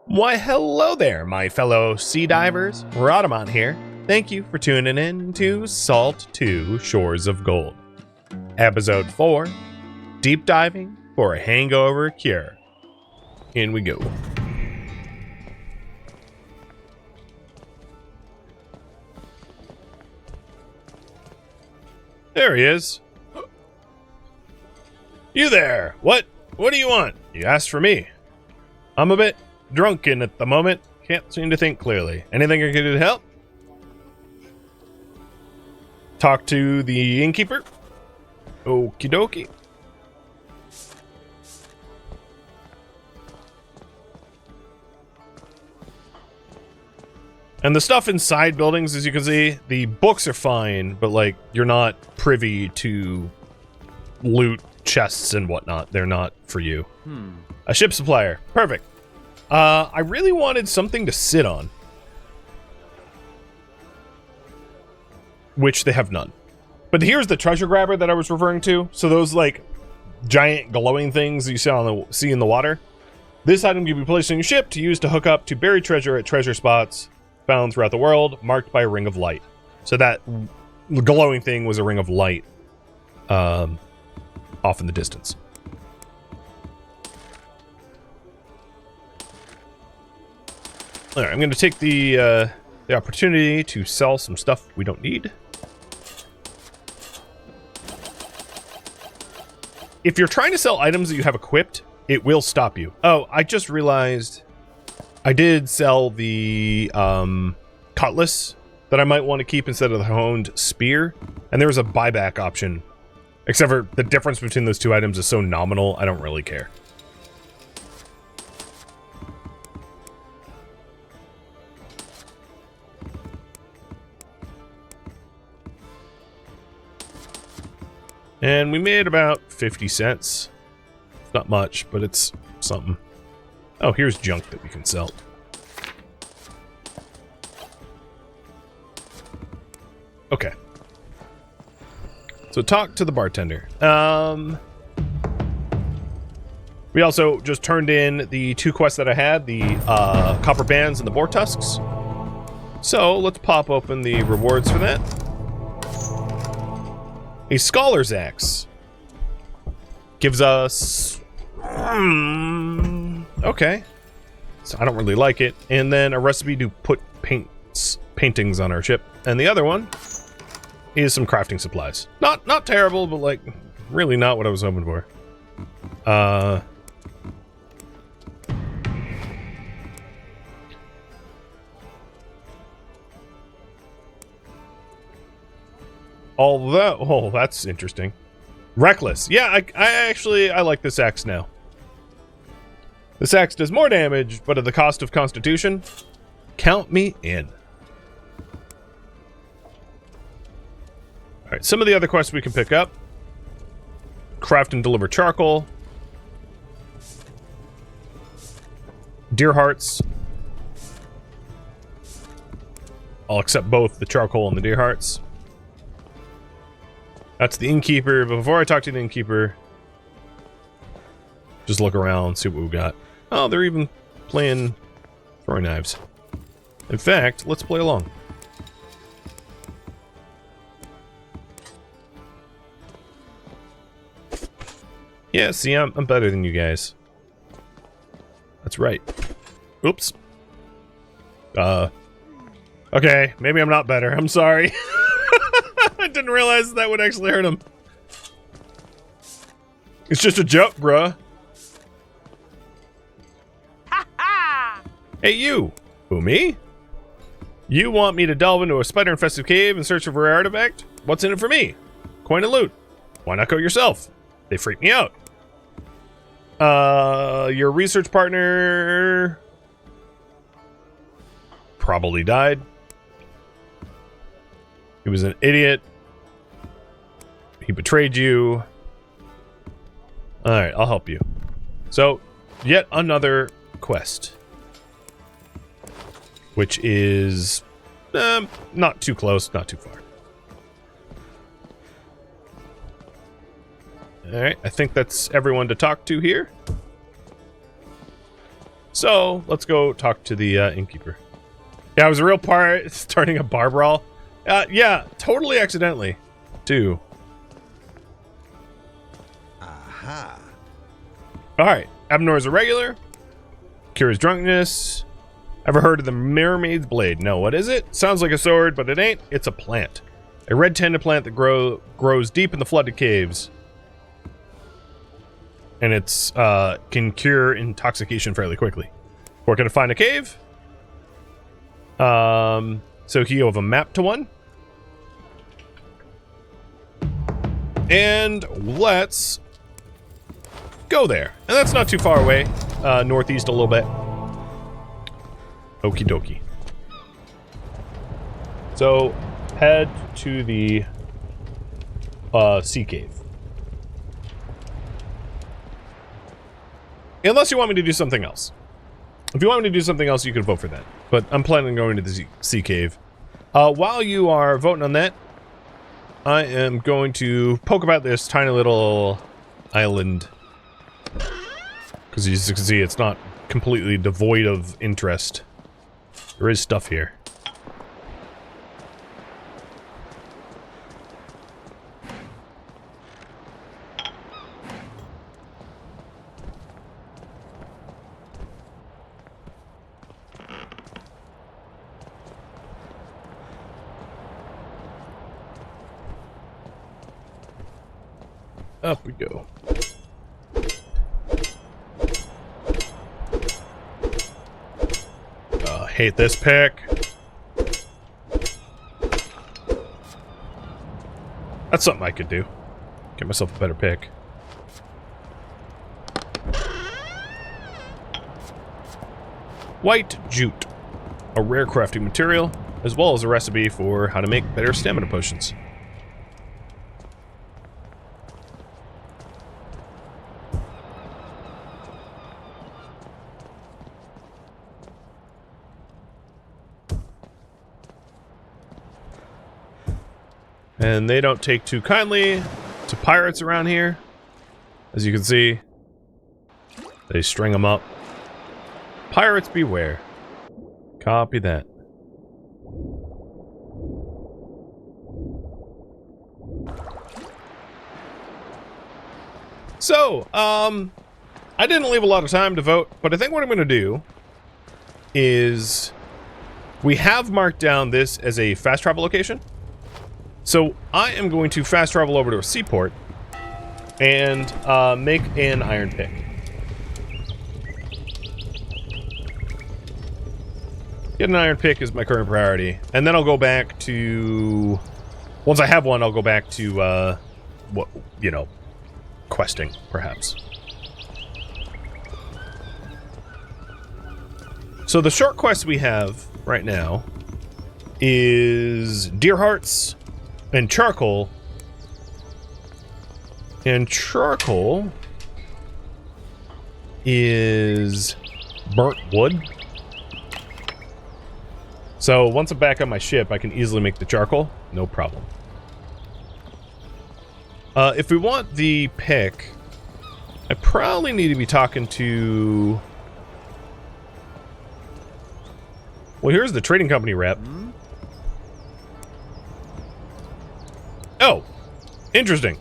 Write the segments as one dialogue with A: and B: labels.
A: Why, hello there, my fellow sea divers. Rodamont here. Thank you for tuning in to Salt 2 Shores of Gold. Episode 4, Deep Diving for a Hangover Cure. In we go. There he is. You there! What do you want? You asked for me. I'm a bit drunken at the moment. Can't seem to think clearly. Anything I can do to help? Talk to the innkeeper? Okie dokie. And the stuff inside buildings, as you can see, the books are fine, but like, you're not privy to loot chests and whatnot. They're not for you. A ship supplier. Perfect. I really wanted something to sit on. Which they have none. But here's the treasure grabber that I was referring to. So those like giant glowing things you see in the water. This item can be placed on your ship to use to hook up to buried treasure at treasure spots found throughout the world, marked by a ring of light. So that glowing thing was a ring of light off in the distance. All right, I'm going to take the opportunity to sell some stuff we don't need. If you're trying to sell items that you have equipped, it will stop you. Oh, I just realized I did sell the cutlass that I might want to keep instead of the honed spear, and there was a buyback option. Except for the difference between those two items is so nominal, I don't really care. And we made about 50 cents. It's not much, but it's something. Oh, here's junk that we can sell. Okay. So talk to the bartender. We also just turned in the 2 quests that I had, the copper bands and the boar tusks. So let's pop open the rewards for that. A scholar's axe gives us okay, so I don't really like it. And then a recipe to put paintings on our ship, and the other one is some crafting supplies. Not terrible, but like really not what I was hoping for. Oh, that's interesting. Reckless. Yeah, I like this axe now. This axe does more damage, but at the cost of constitution. Count me in. Alright, some of the other quests we can pick up. Craft and deliver charcoal. Deer hearts. I'll accept both the charcoal and the deer hearts. That's the innkeeper, but before I talk to the innkeeper, just look around, see what we've got. Oh, they're even playing throwing knives. In fact, let's play along. Yeah, see, I'm better than you guys. That's right. Oops. Okay, maybe I'm not better. I'm sorry. I didn't realize that would actually hurt him. It's just a joke, bruh. Hey, you. Who, me? You want me to delve into a spider-infested cave in search of a rare artifact? What's in it for me? Coin and loot. Why not go yourself? They freak me out. Your research partner probably died. He was an idiot. He betrayed you. Alright, I'll help you. So, yet another quest. Which is not too close, not too far. Alright, I think that's everyone to talk to here. So let's go talk to the innkeeper. Yeah, it was a real part starting a bar brawl. Yeah, totally accidentally, too.
B: Aha.
A: All right, Ebnor is a regular. Cures drunkenness. Ever heard of the Mermaid's Blade? No, what is it? Sounds like a sword, but it ain't. It's a plant. A red tended plant that grows deep in the flooded caves. And it's can cure intoxication fairly quickly. We're gonna find a cave. So you have a map to one. And let's go there. And that's not too far away. Northeast a little bit. Okie dokie. So head to the sea cave. Unless you want me to do something else. If you want me to do something else, you can vote for that. But I'm planning on going to the sea cave. While you are voting on that, I am going to poke about this tiny little island. Because as you can see, it's not completely devoid of interest. There is stuff here. Up we go. Hate this pick. That's something I could do. Get myself a better pick. White jute. A rare crafting material, as well as a recipe for how to make better stamina potions. And they don't take too kindly to pirates around here. As you can see, they string them up. Pirates beware. Copy that. So, I didn't leave a lot of time to vote, but I think what I'm going to do is we have marked down this as a fast travel location. So I am going to fast travel over to a seaport and make an iron pick. Get an iron pick is my current priority, and then I'll go back to. Once I have one, I'll go back to what questing perhaps. So the short quest we have right now is deer hearts. And charcoal. And charcoal is burnt wood. So once I'm back on my ship, I can easily make the charcoal. No problem. If we want the pick, I probably need to be talking to... Well, here's the trading company rep. Oh, interesting.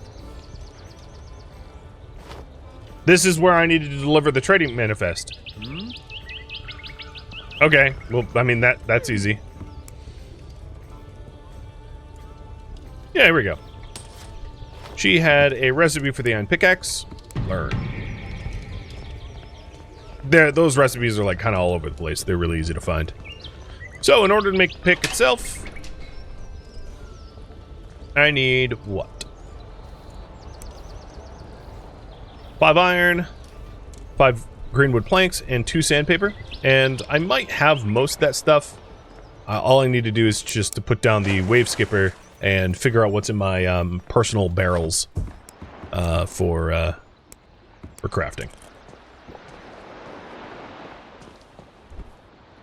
A: This is where I needed to deliver the trading manifest. Okay, well, I mean, that's easy. Yeah, here we go. She had a recipe for the iron pickaxe. Learn. Those recipes are like kind of all over the place. They're really easy to find. So, in order to make the pick itself, I need what? 5 iron, 5 greenwood planks, and 2 sandpaper. And I might have most of that stuff. All I need to do is just to put down the wave skipper and figure out what's in my personal barrels for crafting.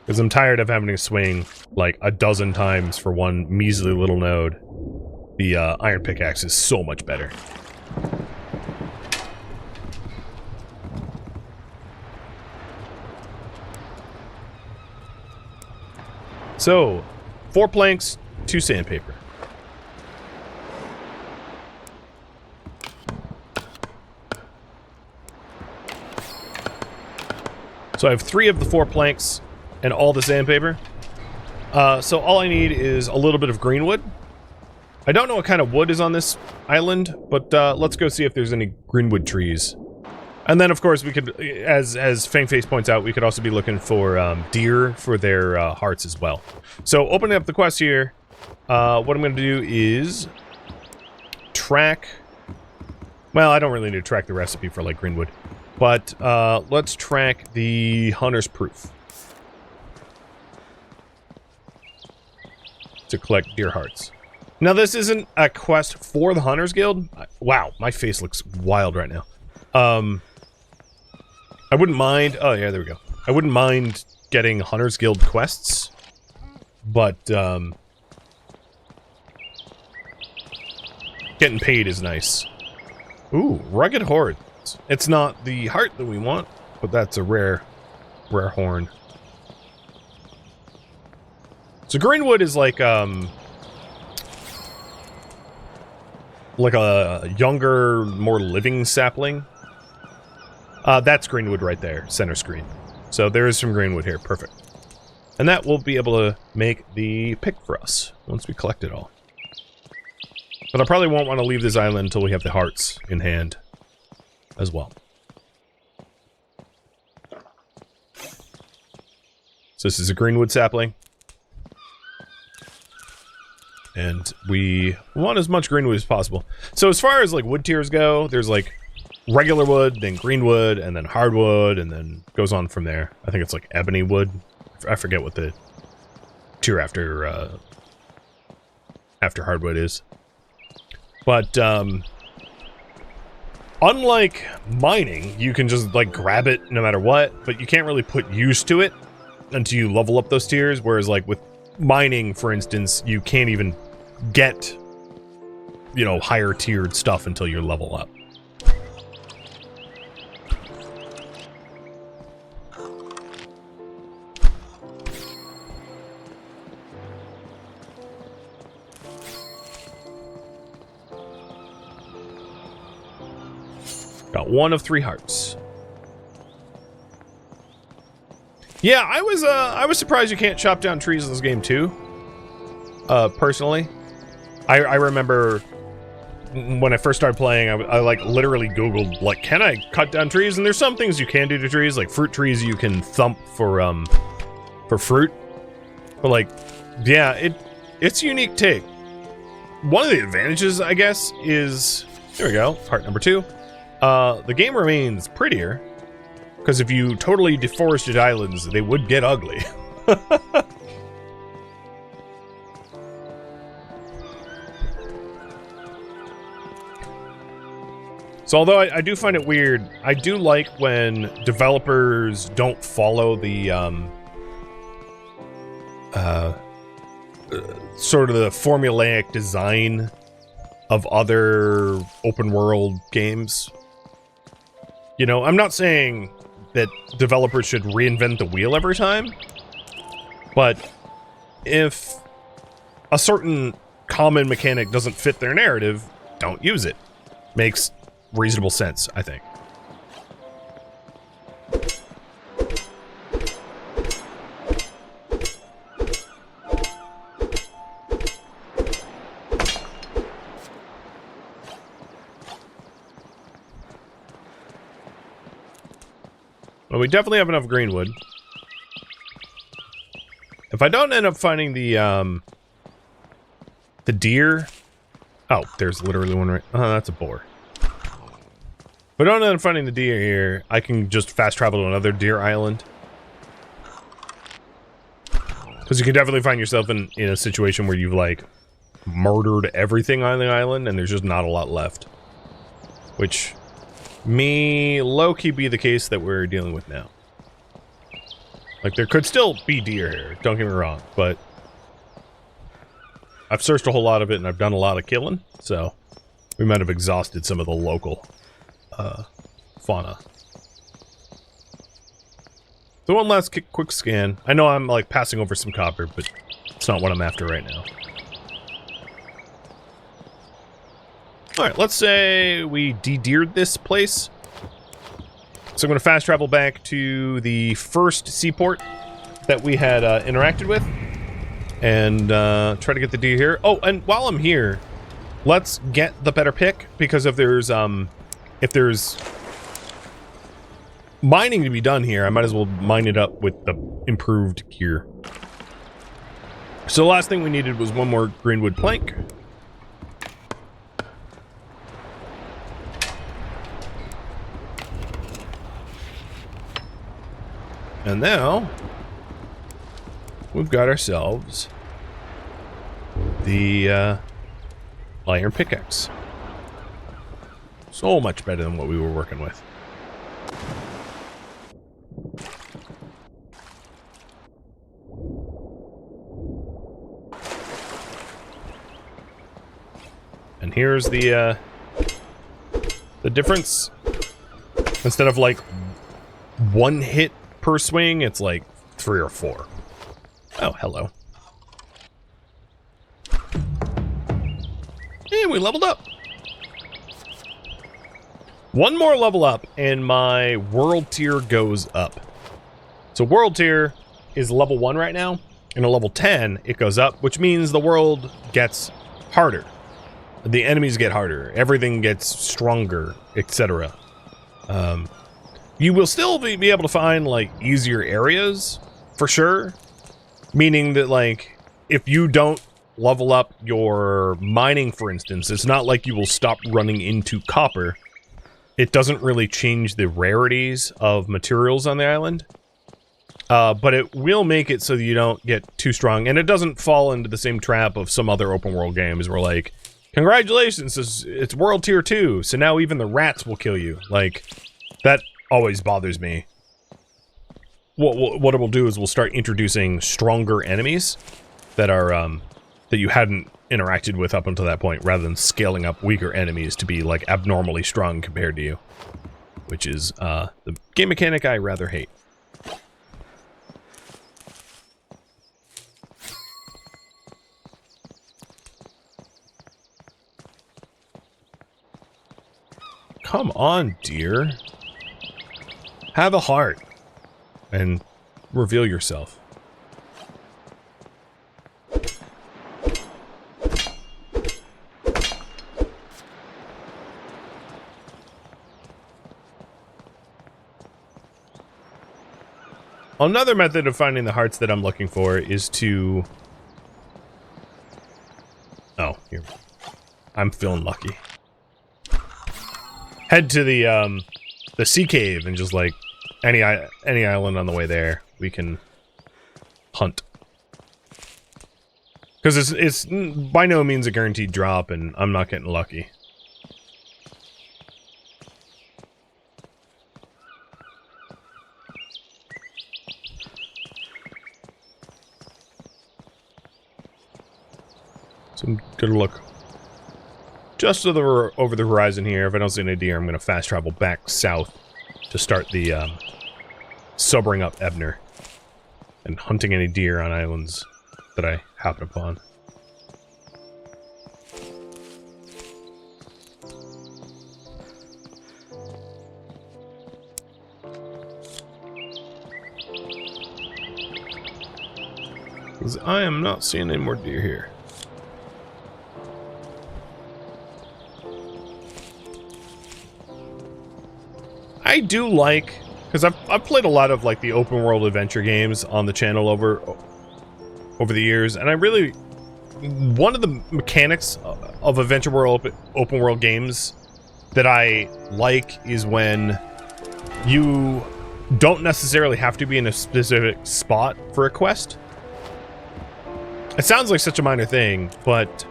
A: Because I'm tired of having to swing like a dozen times for one measly little node. The iron pickaxe is so much better. So, 4 planks, 2 sandpaper. So I have 3 of the 4 planks and all the sandpaper. So all I need is a little bit of green wood. I don't know what kind of wood is on this island, but let's go see if there's any greenwood trees. And then, of course, we could, as Fangface points out, we could also be looking for deer for their hearts as well. So opening up the quest here, what I'm going to do is track... Well, I don't really need to track the recipe for, like, greenwood. But let's track the Hunter's Proof to collect deer hearts. Now, this isn't a quest for the Hunters Guild. Wow, my face looks wild right now. I wouldn't mind... Oh, yeah, there we go. I wouldn't mind getting Hunters Guild quests, but getting paid is nice. Ooh, Rugged Horde. It's not the heart that we want, but that's a rare horn. So greenwood is like a younger, more living sapling. That's greenwood right there, center screen. So there is some greenwood here, perfect. And that will be able to make the pick for us once we collect it all. But I probably won't want to leave this island until we have the hearts in hand as well. So this is a greenwood sapling. And we want as much greenwood as possible. So as far as like wood tiers go, there's like regular wood, then greenwood, and then hardwood, and then goes on from there. I think it's like ebony wood. I forget what the tier after hardwood is. But unlike mining, you can just like grab it no matter what, but you can't really put use to it until you level up those tiers, whereas like with mining, for instance, you can't even get, you know, higher tiered stuff until you level up. Got 1 of 3 hearts. Yeah, I was surprised you can't chop down trees in this game too. Personally, I remember when I first started playing, I like literally Googled like, can I cut down trees? And there's some things you can do to trees, like fruit trees you can thump for fruit. But like, yeah, it's a unique take. One of the advantages, I guess, is there we go, heart number 2. The game remains prettier. Because if you totally deforested islands, they would get ugly. So although I do find it weird, I do like when developers don't follow the sort of the formulaic design of other open world games. You know, I'm not saying that developers should reinvent the wheel every time, but if a certain common mechanic doesn't fit their narrative, don't use it. Makes reasonable sense, I think. Well, we definitely have enough greenwood. If I don't end up finding the deer... Oh, there's literally one right... Oh, that's a boar. If I don't end up finding the deer here, I can just fast travel to another deer island. Because you can definitely find yourself in a situation where you've, like, murdered everything on the island and there's just not a lot left. Which... may low-key be the case that we're dealing with now. Like, there could still be deer here, don't get me wrong, but I've searched a whole lot of it and I've done a lot of killing, so we might have exhausted some of the local fauna. So one last quick scan. I know I'm like passing over some copper, but it's not what I'm after right now. Alright, let's say we de-deered this place. So I'm going to fast travel back to the first seaport that we had interacted with. And try to get the deer here. Oh, and while I'm here, let's get the better pick, because if there's mining to be done here, I might as well mine it up with the improved gear. So the last thing we needed was one more greenwood plank. And now we've got ourselves the iron pickaxe. So much better than what we were working with. And here's the difference. Instead of like one hit per swing, it's like 3 or 4. Oh, hello. And we leveled up. One more level up and my world tier goes up. So world tier is level 1 right now, and a level 10 it goes up, which means the world gets harder. The enemies get harder, everything gets stronger, etc. You will still be able to find like easier areas for sure, meaning that like if you don't level up your mining, for instance, it's not like you will stop running into copper. It doesn't really change the rarities of materials on the island, but it will make it so that you don't get too strong, and it doesn't fall into the same trap of some other open world games where like, congratulations, it's world tier 2, so now even the rats will kill you. Like, that always bothers me. What it will do is we'll start introducing stronger enemies that are that you hadn't interacted with up until that point, rather than scaling up weaker enemies to be like abnormally strong compared to you, which is the game mechanic I rather hate. Come on, dear. Have a heart and reveal yourself. Another method of finding the hearts that I'm looking for is to... Oh, here. I'm feeling lucky. Head to the sea cave and just like any island on the way there we can hunt, because it's by no means a guaranteed drop, and I'm not getting lucky. So I'm gonna look just over the horizon here. If I don't see any deer, I'm going to fast travel back south to start the sobering up Ebnor and hunting any deer on islands that I happen upon. Because I am not seeing any more deer here. I do like, because I've played a lot of like the open world adventure games on the channel over the years, and I really, one of the mechanics of adventure world open world games that I like is when you don't necessarily have to be in a specific spot for a quest. It sounds like such a minor thing, but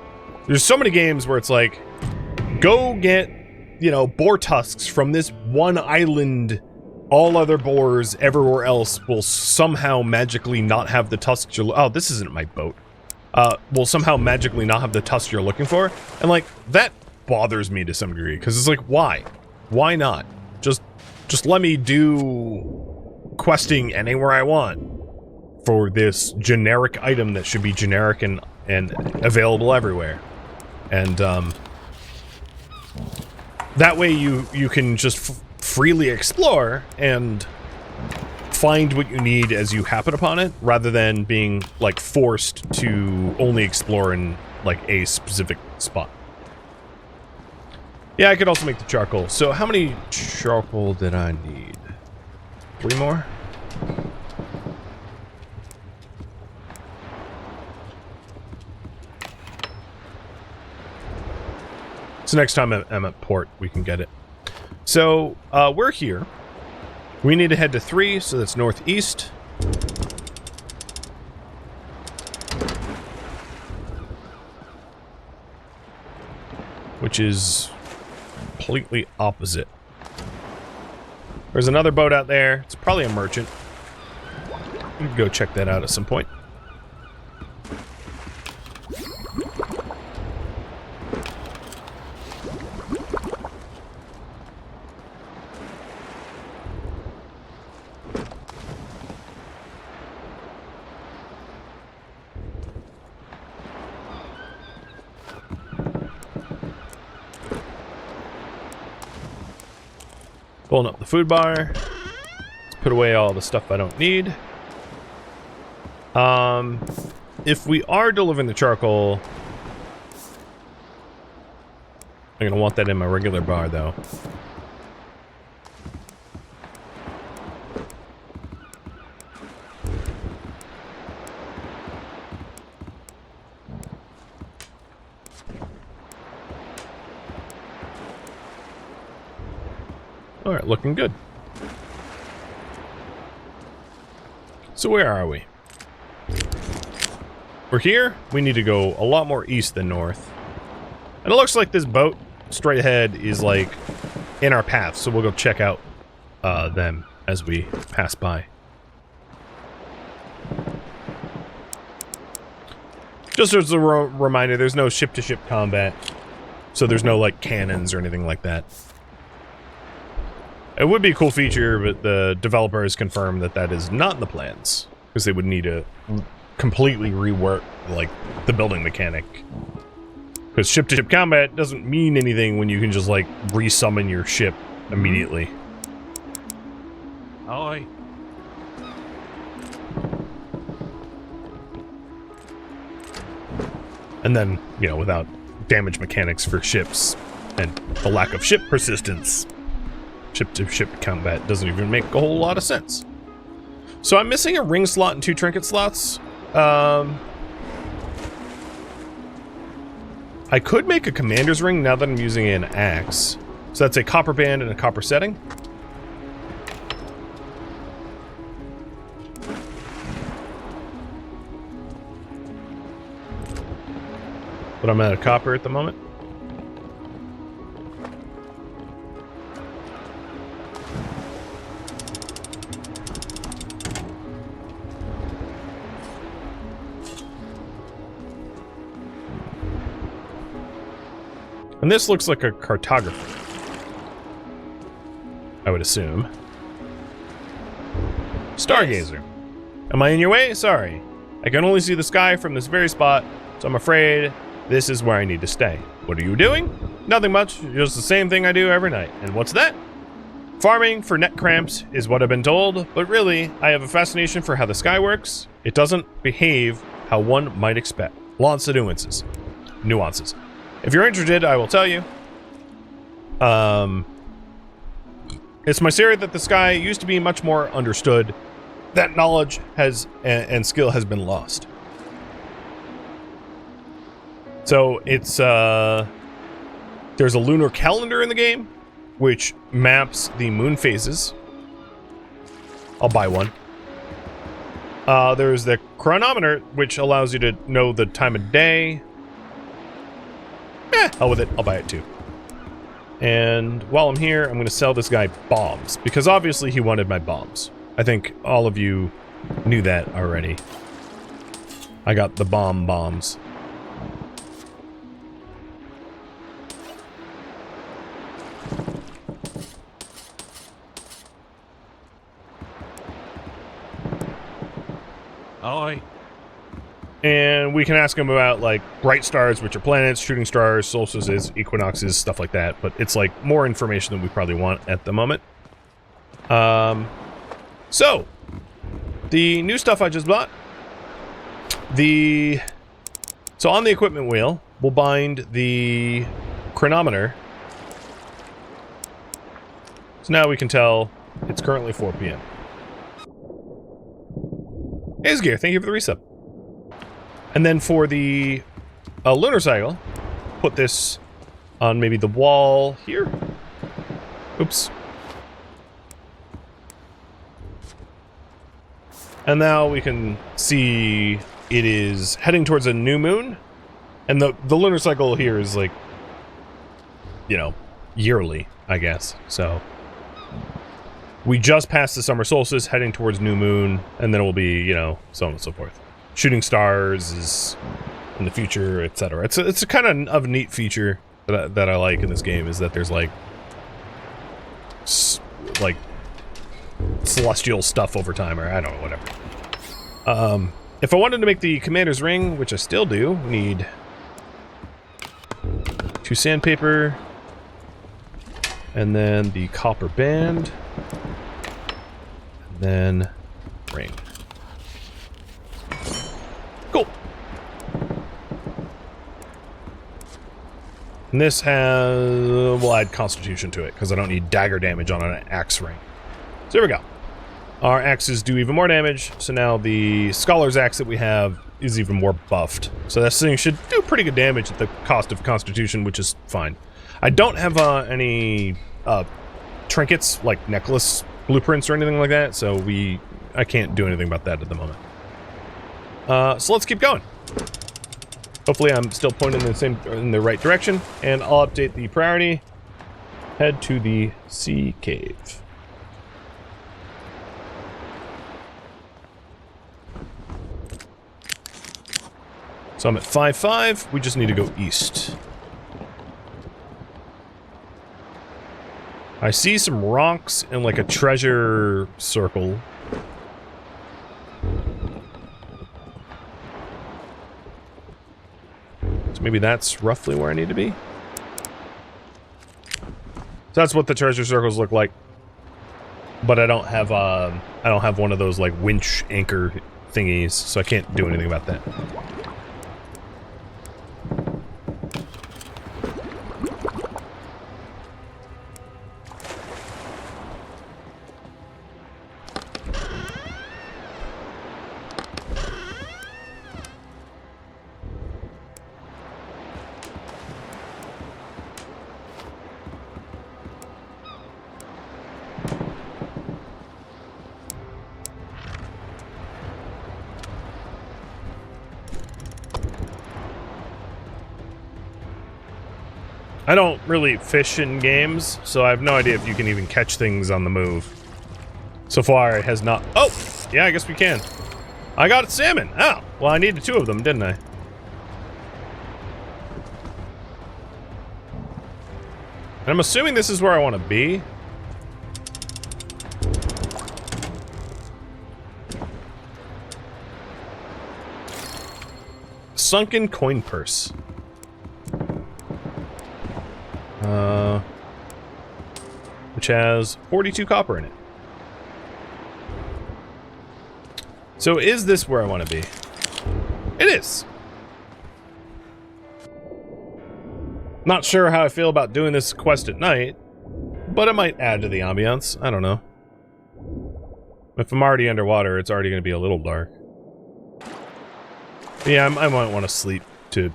A: there's so many games where it's like, go get, you know, boar tusks from this one island. All other boars everywhere else will somehow magically not have the tusks you're... Oh, this isn't my boat. Will somehow magically not have the tusks you're looking for. And, like, that bothers me to some degree. Because it's like, why? Why not? Just let me do questing anywhere I want for this generic item that should be generic and available everywhere. And that way you can just freely explore and find what you need as you happen upon it, rather than being like forced to only explore in like a specific spot. Yeah, I could also make the charcoal. So how many charcoal did I need? 3 more? So next time I'm at port, we can get it. So, we're here. We need to head to 3, so that's northeast. Which is completely opposite. There's another boat out there. It's probably a merchant. We can go check that out at some point. Pulling up the food bar. Let's put away all the stuff I don't need. If we are delivering the charcoal, I'm gonna want that in my regular bar, though. Alright, looking good. So where are we? We're here. We need to go a lot more east than north. And it looks like this boat straight ahead is like in our path, so we'll go check out them as we pass by. Just as a reminder, there's no ship-to-ship combat, so there's no like cannons or anything like that. It would be a cool feature, but the developers confirmed that that is not in the plans, because they would need to completely rework, like, the building mechanic. Because ship-to-ship combat doesn't mean anything when you can just, like, resummon your ship immediately.
B: Aye.
A: And then, you know, without damage mechanics for ships, and the lack of ship persistence, ship-to-ship combat doesn't even make a whole lot of sense. So I'm missing a ring slot and 2 trinket slots. I could make a commander's ring now that I'm using an axe. So that's a copper band and a copper setting. But I'm out of copper at the moment. And this looks like a cartographer, I would assume. Stargazer. Am I in your way? Sorry. I can only see the sky from this very spot, so I'm afraid this is where I need to stay. What are you doing? Nothing much, just the same thing I do every night. And what's that? Farming for neck cramps is what I've been told, but really, I have a fascination for how the sky works. It doesn't behave how one might expect. Lots of nuances. If you're interested, I will tell you. It's my theory that the sky used to be much more understood. That knowledge has and skill has been lost. So it's there's a lunar calendar in the game, which maps the moon phases. I'll buy one. There's the chronometer, which allows you to know the time of day. Hell with it, I'll buy it too. And while I'm here, I'm going to sell this guy bombs, because obviously he wanted my bombs. I think all of you knew that already. I got the bombs.
B: Aye.
A: And we can ask them about, like, bright stars, which are planets, shooting stars, solstices, equinoxes, stuff like that. But it's, like, more information than we probably want at the moment. So, the new stuff I just bought. So on the equipment wheel, we'll bind the chronometer. So now we can tell it's currently 4 p.m. Hey, Gear, thank you for the resub. And then for the lunar cycle, put this on maybe the wall here. Oops. And now we can see it is heading towards a new moon. And the lunar cycle here is like, you know, yearly, I guess. So we just passed the summer solstice, heading towards new moon, and then it will be, you know, so on and so forth. Shooting stars is in the future, etc. It's a kind of a neat feature that I like in this game, is that there's like celestial stuff over time, or I don't know, whatever. If I wanted to make the commander's ring, which I still do, we need 2 sandpaper, and then the copper band, and then ring. Cool. And this has... we'll add constitution to it, because I don't need dagger damage on an axe ring. So there we go. Our axes do even more damage, so now the scholar's axe that we have is even more buffed. So this thing should do pretty good damage at the cost of constitution, which is fine. I don't have any trinkets, like necklace blueprints or anything like that, so I can't do anything about that at the moment. So let's keep going. Hopefully I'm still pointing in the right direction, and I'll update the priority. Head to the sea cave. So I'm at 5-5, we just need to go east. I see some rocks and like a treasure circle. So maybe that's roughly where I need to be. So that's what the treasure circles look like. But I don't have one of those like winch anchor thingies, so I can't do anything about that. I don't really fish in games, so I have no idea if you can even catch things on the move. So far, it has not... oh! Yeah, I guess we can. I got salmon! Oh! Well, I needed 2 of them, didn't I? And I'm assuming this is where I want to be. Sunken coin purse. Which has 42 copper in it. So is this where I want to be? It is. Not sure how I feel about doing this quest at night, but it might add to the ambiance. I don't know. If I'm already underwater, it's already going to be a little dark. Yeah, I might want to sleep too,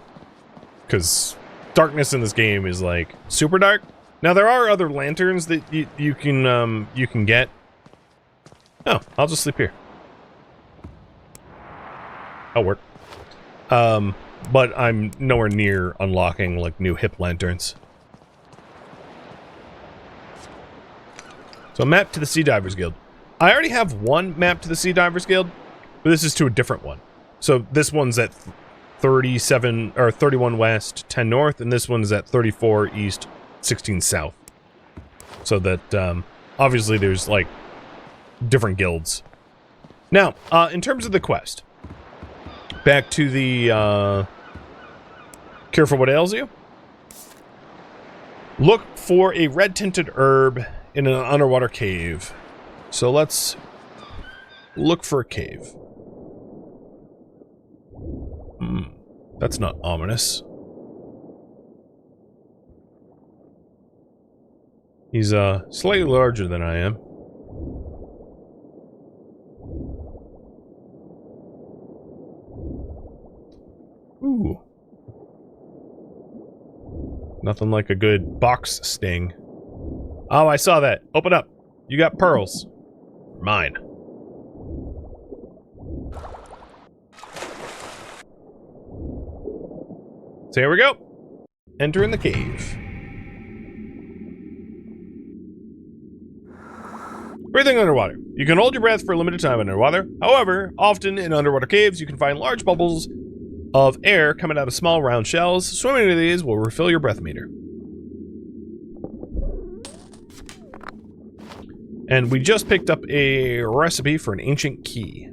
A: because darkness in this game is like super dark. Now there are other lanterns that you can get. Oh, I'll just sleep here. That'll work. But I'm nowhere near unlocking like new hip lanterns. So map to the Sea Divers Guild. I already have one map to the Sea Divers Guild, but this is to a different one. So this one's at 37 or 31 west, 10 north, and this one's at 34 east, 16 south. So that obviously there's like different guilds. Now, in terms of the quest, Back to the cure for what ails you. Look for a red-tinted herb in an underwater cave. So let's look for a cave. That's not ominous. He's slightly larger than I am. Ooh. Nothing like a good box sting. Oh, I saw that. Open up. You got pearls. Mine. So here we go. Entering the cave. Breathing underwater. You can hold your breath for a limited time underwater. However, often in underwater caves, you can find large bubbles of air coming out of small round shells. Swimming into these will refill your breath meter. And we just picked up a recipe for an ancient key.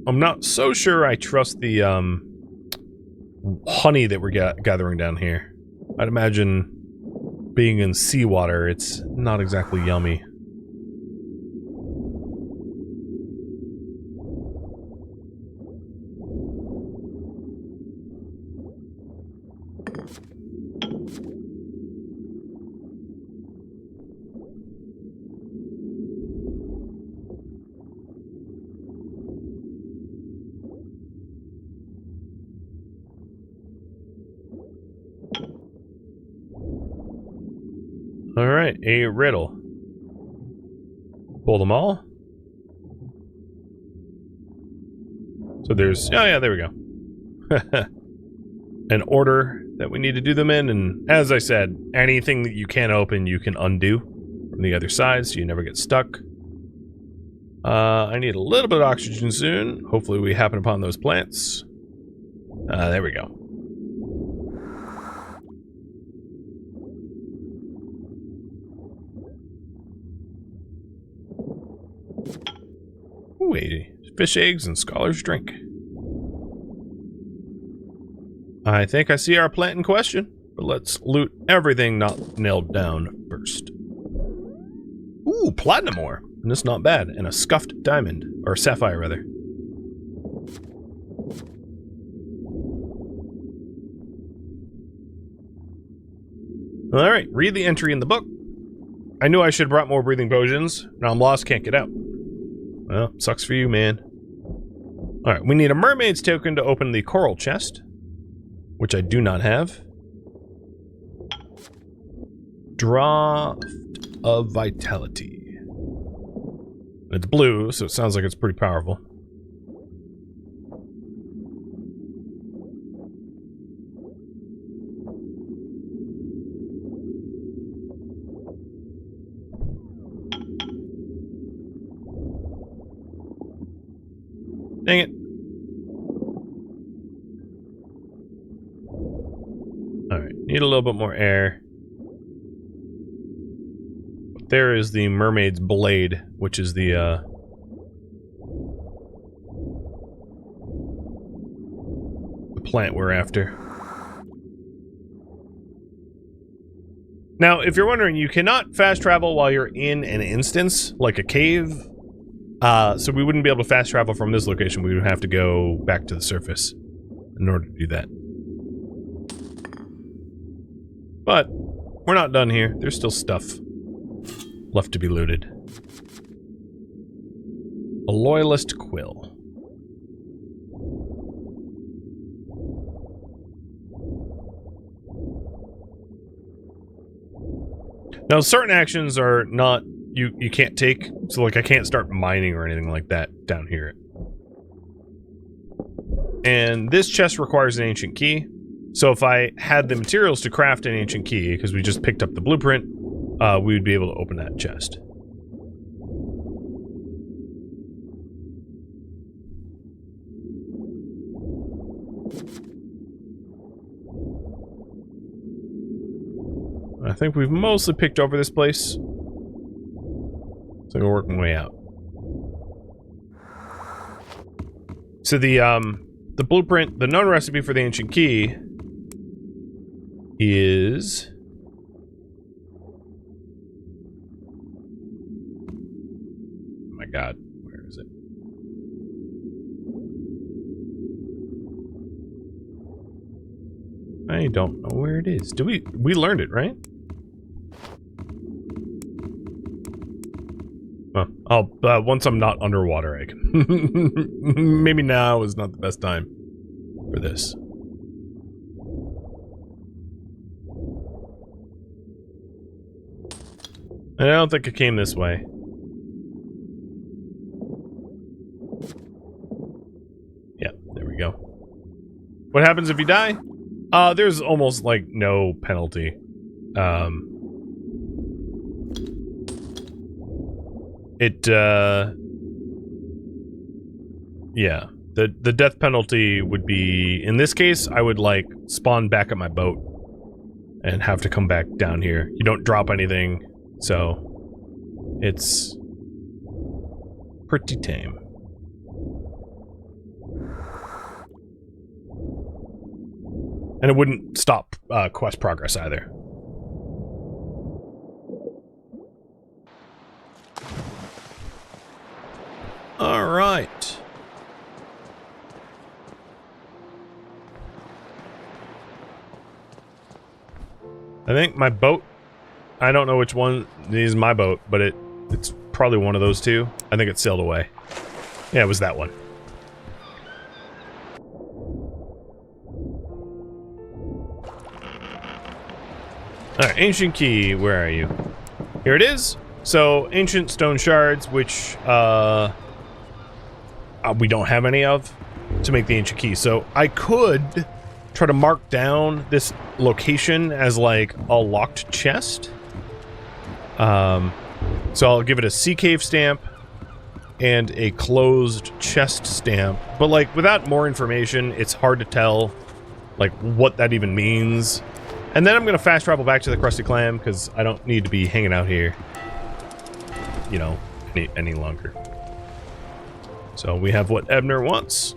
A: I'm not so sure I trust the honey that we're gathering down here. I'd imagine being in seawater, it's not exactly yummy. Alright, a riddle. Pull them all. So there's... oh yeah, there we go. An order that we need to do them in, and as I said, anything that you can't open, you can undo from the other side, so you never get stuck. I need a little bit of oxygen soon. Hopefully we happen upon those plants. There we go. Ooh, fish eggs and scholar's drink. I think I see our plant in question, but let's loot everything not nailed down first. Ooh, platinum ore. And that's not bad. And a scuffed diamond. Or sapphire, rather. Alright, read the entry in the book. I knew I should have brought more breathing potions. Now I'm lost, can't get out. Well, sucks for you, man. Alright, we need a mermaid's token to open the coral chest, which I do not have. Draught of Vitality. It's blue, so it sounds like it's pretty powerful. Dang it. Alright, need a little bit more air. But there is the mermaid's blade, which is the plant we're after. Now, if you're wondering, you cannot fast travel while you're in an instance, like a cave. So we wouldn't be able to fast travel from this location. We would have to go back to the surface in order to do that. But we're not done here. There's still stuff left to be looted. A loyalist quill. Now, certain actions are not... You can't take, so like I can't start mining or anything like that down here. And this chest requires an ancient key. So if I had the materials to craft an ancient key, because we just picked up the blueprint, we would be able to open that chest. think we've mostly picked over this place. So we're working way out. So the blueprint, the known recipe for the ancient key is... Oh my god, where is it? I don't know where it is. We learned it, right? Oh, once I'm not underwater, I can. Maybe now is not the best time for this. I don't think it came this way. Yeah, there we go. What happens if you die? There's almost like no penalty. Yeah, the death penalty would be, in this case, I would like spawn back at my boat and have to come back down here. You don't drop anything, so it's pretty tame. And it wouldn't stop quest progress either. All right. I think my boat, I don't know which one is my boat, but it's probably one of those two. I think it sailed away. Yeah, it was that one. Alright, ancient key, where are you? Here it is. So, ancient stone shards, which we don't have any of to make the ancient key. So, I could try to mark down this location as like a locked chest. So, I'll give it a sea cave stamp and a closed chest stamp. But like, without more information, it's hard to tell like what that even means. And then I'm going to fast travel back to the Krusty Clam, because I don't need to be hanging out here, you know, any longer. So we have what Ebnor wants.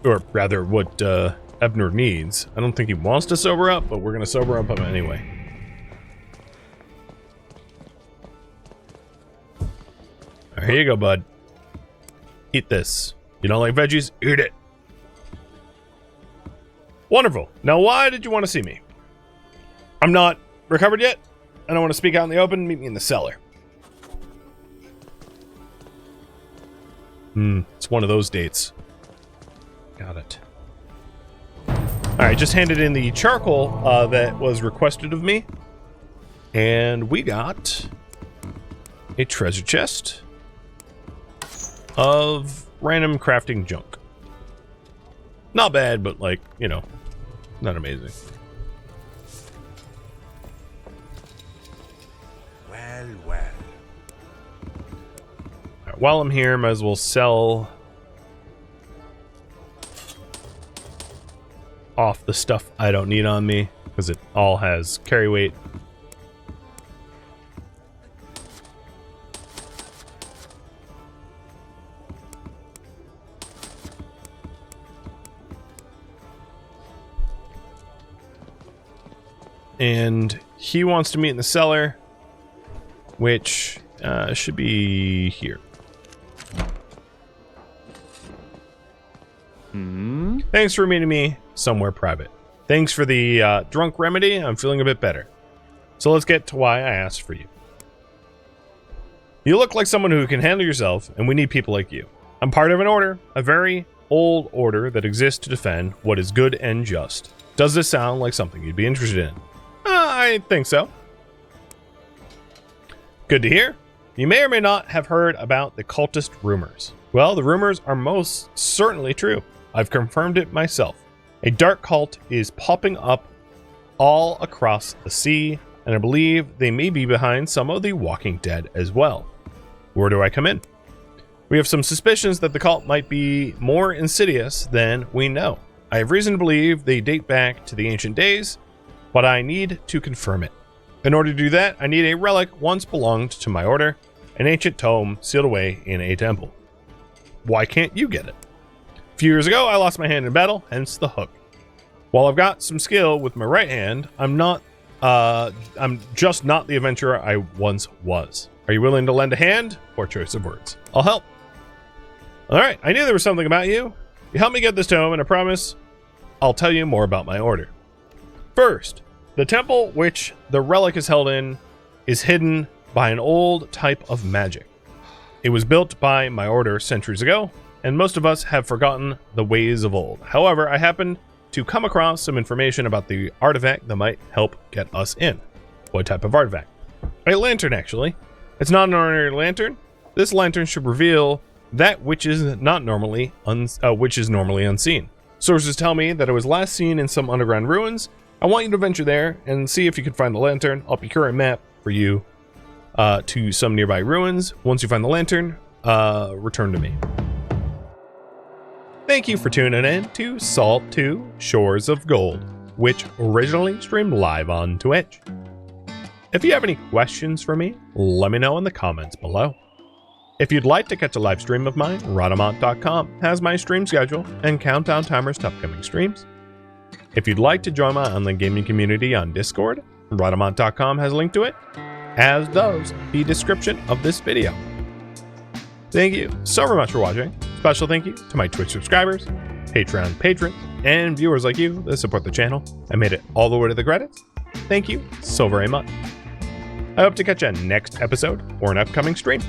A: Or rather, what Ebnor needs. I don't think he wants to sober up, but we're going to sober up him anyway. All right, here you go, bud. Eat this. You don't like veggies? Eat it. Wonderful. Now, why did you want to see me? I'm not recovered yet. I don't want to speak out in the open. Meet me in the cellar. It's one of those dates. Got it. Alright, just handed in the charcoal that was requested of me. And we got a treasure chest of random crafting junk. Not bad, but like, you know, not amazing.
B: Well.
A: Right, while I'm here, might as well sell off the stuff I don't need on me, because it all has carry weight. And he wants to meet in the cellar, which should be here. Thanks for meeting me somewhere private. Thanks for the drunk remedy. I'm feeling a bit better. So let's get to why I asked for you. You look like someone who can handle yourself, and we need people like you. I'm part of an order, a very old order that exists to defend what is good and just. Does this sound like something you'd be interested in? I think so. Good to hear. You may or may not have heard about the cultist rumors. Well, the rumors are most certainly true. I've confirmed it myself. A dark cult is popping up all across the sea, and I believe they may be behind some of the Walking Dead as well. Where do I come in? We have some suspicions that the cult might be more insidious than we know. I have reason to believe they date back to the ancient days, but I need to confirm it. In order to do that, I need a relic once belonged to my order, an ancient tome sealed away in a temple. Why can't you get it? A few years ago, I lost my hand in battle, hence the hook. While I've got some skill with my right hand, I'm just not the adventurer I once was. Are you willing to lend a hand? Poor choice of words. I'll help. Alright, I knew there was something about you. You helped me get this tome, and I promise I'll tell you more about my order. First, the temple which the relic is held in is hidden by an old type of magic. It was built by my order centuries ago, and most of us have forgotten the ways of old. However, I happened to come across some information about the artifact that might help get us in. What type of artifact? A lantern, actually. It's not an ordinary lantern. This lantern should reveal that which is normally unseen. Sources tell me that it was last seen in some underground ruins. I want you to venture there and see if you can find the lantern. I'll procure a map for you to some nearby ruins. Once you find the lantern, return to me. Thank you for tuning in to Salt 2 Shores of Gold, which originally streamed live on Twitch. If you have any questions for me, let me know in the comments below. If you'd like to catch a live stream of mine, Rhodamont.com has my stream schedule and countdown timers to upcoming streams. If you'd like to join my online gaming community on Discord, Rhodamont.com has a link to it, as does the description of this video. Thank you so very much for watching. Special thank you to my Twitch subscribers, Patreon patrons, and viewers like you that support the channel and made it all the way to the credits. Thank you so very much. I hope to catch you next episode or an upcoming stream.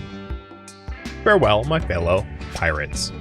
A: Farewell, my fellow pirates.